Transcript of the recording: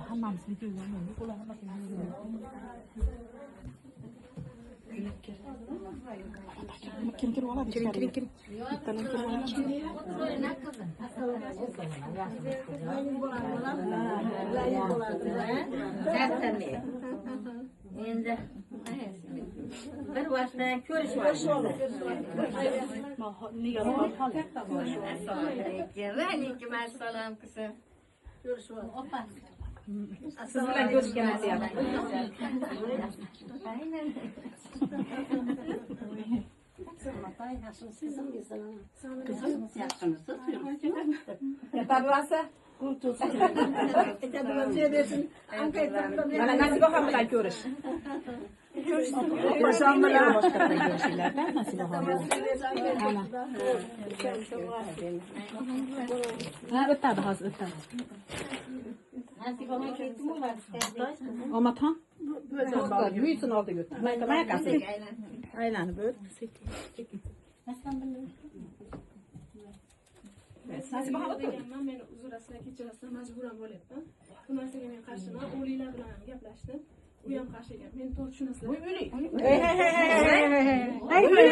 Hammamiz videolarni ko'ramiz. Kim kirib oladi? Kiring. Bittadan kirib oladi. Endi bir vaqtda ko'rishib oldik. Alaykum assalom qizim. Ko'rishib oldik. Siz bilan ko'rishga nasib Mana Nasiba ham bilan ko'rish. Ko'risham bilan boshqa ko'rishlardan Nasiba ham. Ha, o'tadi hozir o'tadi. Nasiba ketdimi vaqtda? Omaton. Yuysin oldiga o'tadi. Mayqasi. Aylanib o't. Nasiba ham o'tadi. Men uzrasizlar kechirasizlar majburan bo'lyapman. Bu narsaga men qarshiman. O'g'linglar bilan ham gaplashdim. U ham qarshi ekan. Men to'g'ri tushunasizlar. Hey.